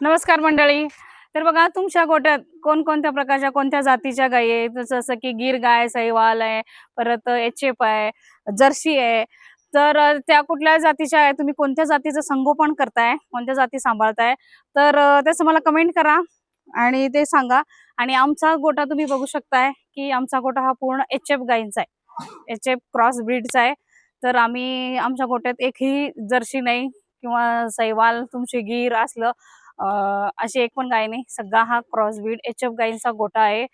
नमस्कार मंडळी. तर बघा, तुमच्या गोट्यात कोणकोणत्या प्रकारच्या कोणत्या जातीच्या गायी आहेत? जसं की गीर गाय, सहीवाल आहे, परत एचएफ आहे, जर्सी आहे. तर त्या कुठल्या जातीच्या आहे? तुम्ही कोणत्या जातीचं संगोपन करताय, कोणत्या जाती सांभाळताय? तर तसं मला कमेंट करा आणि ते सांगा. आणि आमचा गोटा तुम्ही बघू शकताय की आमचा गोटा हा पूर्ण एचएफ गायींचा आहे, एचएफ क्रॉस ब्रीडचा आहे. तर आम्ही आमच्या गोट्यात एकही जर्सी नाही किंवा सहीवाल तुमचे गीर असलं अशी एक पण गाय नाही. सगळा हा क्रॉस ब्रीड एचएफ गायींचा गोटा आहे.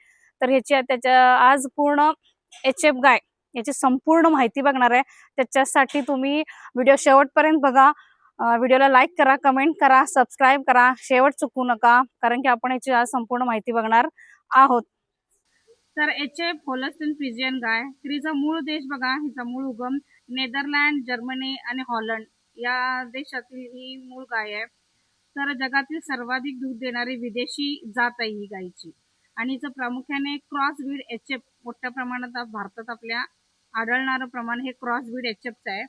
तर ह्याची त्याच्या आज पूर्ण एचएफ गाय याची संपूर्ण माहिती बघणार आहे. त्याच्यासाठी तुम्ही व्हिडिओ शेवटपर्यंत बघा. व्हिडिओला लाईक करा, कमेंट करा, सबस्क्राईब करा, शेवट चुकू नका, कारण की आपण याची आज संपूर्ण माहिती बघणार आहोत. तर एचएफ होलस्टीन फ्रिजियन गाय, तर हिचा मूळ देश बघा, हिचा मूळ उगम नेदरलँड, जर्मनी आणि हॉलंड या देशातील ही मूळ गाय आहे. तर जगातील सर्वाधिक दूध देणारी विदेशी जात आहे ही गायीची. आणि हिचं प्रामुख्याने क्रॉस ब्रीड एचएफ मोठ्या प्रमाणात भारतात आपल्या आढळणारं प्रमाण हे क्रॉस ब्रीड एचएफचं आहे.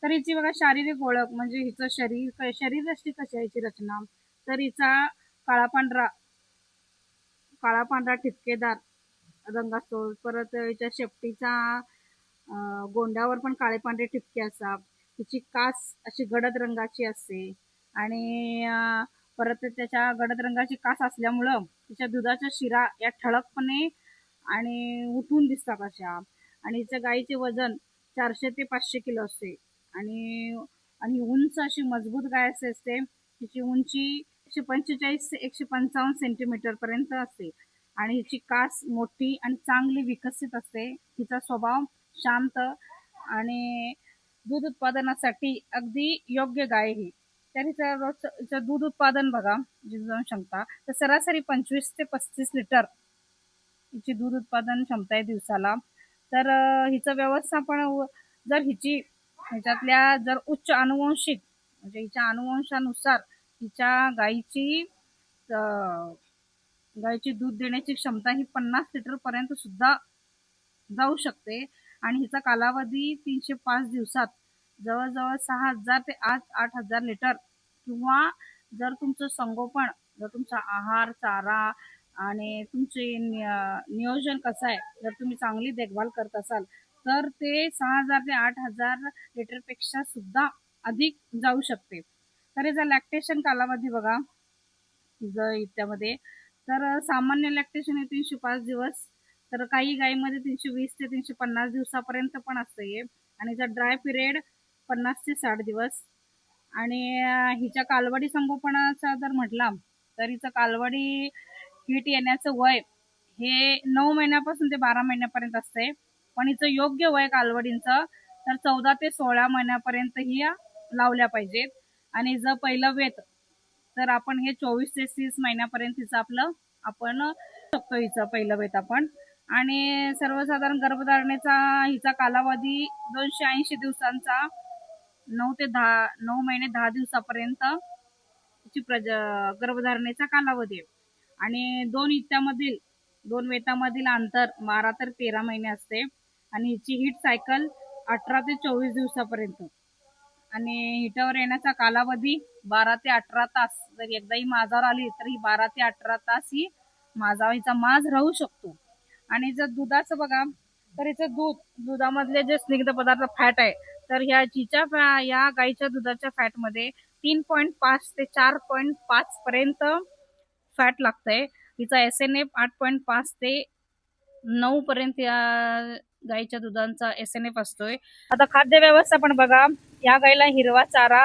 तर हिची बघा शारीरिक ओळख म्हणजे हिचं शरीर अशी कशी आहे हिची रचना. तर हिचा काळा पांढरा ठिपकेदार रंग असतो. परत हिच्या शेपटीचा गोंड्यावर पण काळे पांढरे ठिपके असतात. तिची कास अशी गडद रंगाची असते. आणि परत त्याच्या गडद रंगाची कास असल्यामुळं तिच्या दुधाच्या शिरा या ठळकपणे आणि उठून दिसतात अशा. आणि हिच्या गाईचे वजन 400 ते 500 किलो असते. आणि आणि उंच अशी मजबूत गाय असते. तिची उंची 145 ते 155 सेंटीमीटर पर्यंत असते. आणि हिची कास मोठी आणि चांगली विकसित असते. हिचा स्वभाव शांत आणि दूध उत्पादनासाठी अगदी योग्य गाय ही. तर हिचं दूध उत्पादन बघा, जाऊन क्षमता तर सरासरी 25 ते 35 लिटर हिची दूध उत्पादन क्षमता आहे दिवसाला. तर हिचं व्यवस्थापन जर ह्याच्यातल्या जर उच्च अनुवंशिक म्हणजे हिच्या अनुवंशानुसार हिच्या गायीची दूध देण्याची क्षमता ही 50 लिटर पर्यंत सुद्धा जाऊ शकते. आणि हिचा कालावधी 305 दिवसात जवळजवळ 6,000 ते 8,000 लिटर. किंवा जर तुमचं संगोपन, जर तुमचा आहार, चारा आणि तुमचे नियोजन कसं आहे, जर तुम्ही चांगली देखभाल करत असाल तर ते 6,000 ते 8,000 लिटरपेक्षा सुद्धा अधिक जाऊ शकते. तर याचा लॅक्टेशन कालावधी बघा त्यामध्ये. तर सामान्य लॅक्टेशन हे 305 दिवस. तर काही गायीमध्ये 320 ते 350 दिवसापर्यंत पण असतं हे. आणि हिचा ड्राय पिरियड 50 ते 60 दिवस. आणि हिच्या कालवडी संगोपनाचा जर म्हटला तर हिचं कालवडी हिट येण्याचं वय हे 9 महिन्यापासून ते 12 महिन्यापर्यंत असते. पण हिचं योग्य वय कालवडींचं तर 14 ते 16 महिन्यापर्यंत ही लावल्या पाहिजेत. आणि जर पहिलं वेत तर आपण हे 24 ते 30 महिन्यापर्यंत हिचं आपण शकतो हिचं पहिलं वेत आपण. आणि सर्वसाधारण गर्भधारणेचा हिचा कालावधी 280 दिवसांचा 9 महिने 10 दिवसापर्यंत हिची गर्भधारणेचा कालावधी आहे. आणि दोन वेतामधील अंतर 12 ते 13 महिने असते. आणि हिची हीट सायकल 18 ते 24 दिवसापर्यंत. आणि हिटावर येण्याचा कालावधी 12 ते 18 तास. जर एकदा ही माझावर आली तर ही 12 ते 18 तास ही हिचा माज राहू शकतो. आणि जर दुधाचं बघा तर हिचं दुधामधले जे स्निग्ध पदार्थ फॅट आहे तर या गाईच्या दुधाच्या फॅटमध्ये 3.5 ते 4.5 पर्यंत फॅट लागतंय. हिचा SNF 8.5 ते 9 पर्यंत या गाईच्या दुधांचा SNF असतोय. आता खाद्य व्यवस्थापन बघा, या गाईला हिरवा चारा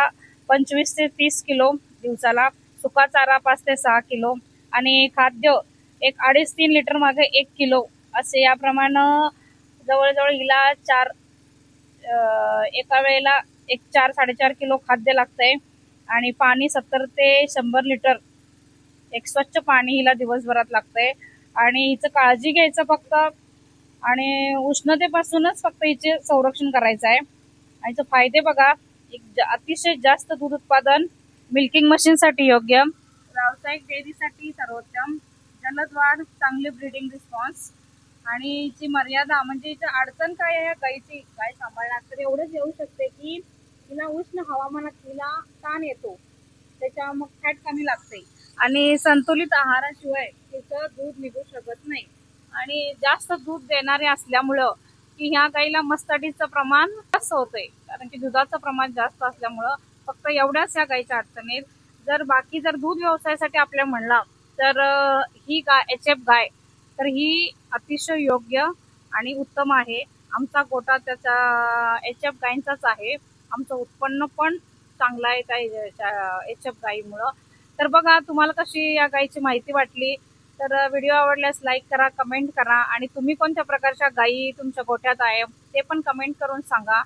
25 ते 30 किलो दिवसाला, सुका चारा 5 ते 6 किलो आणि खाद्य 2.5-3 लिटर मागे 1 किलो असे याप्रमाणे जवळजवळ हिला एका वेळेला 4-4.5 किलो खाद्य लागतंय. आणि पाणी 70 ते 100 लिटर एक स्वच्छ पाणी हिला दिवसभरात लागतंय. आणि हिचं काळजी घ्यायचं फक्त आणि उष्णतेपासूनच फक्त हिचे संरक्षण करायचं आहे. आणि हिचे फायदे बघा, अतिशय जास्त दूध उत्पादन, मिल्किंग मशीनसाठी योग्य, व्यावसायिक डेअरीसाठी सर्वोत्तम, जलद वाढ, चांगले ब्रीडिंग रिस्पॉन्स. आणि हिची मर्यादा म्हणजे हिची अडचण काय आहे गाय सांभाळण्यात, तर एवढंच येऊ शकते की तिला उष्ण हवामानात तिला ताण येतो. त्याच्या मग फॅट कमी लागते आणि संतुलित आहाराशिवाय तिचं दूध निघू शकत नाही. आणि जास्त दूध देणारे असल्यामुळं की ह्या गाईला मस्टडीचं प्रमाण जास्त होतंय, कारण की दुधाचं प्रमाण जास्त असल्यामुळं फक्त एवढ्याच ह्या गाईच्या अडचणीत. जर दूध व्यवसायासाठी आपल्या म्हणला तर ही गाय एच एफ गाय तर ही अतिशय योग्य आणि उत्तम आहे. आमचा गोटा त्याचा एच एफ गायींचाच आहे. आमचं उत्पन्न पण चांगलं आहे त्या एच एफ गायीमुळं. तर बघा, तुम्हाला कशी या गायीची माहिती वाटली? तर व्हिडिओ आवडल्यास लाईक करा, कमेंट करा आणि तुम्ही कोणत्या प्रकारच्या गायी तुमच्या गोठ्यात आहे ते पण कमेंट करून सांगा.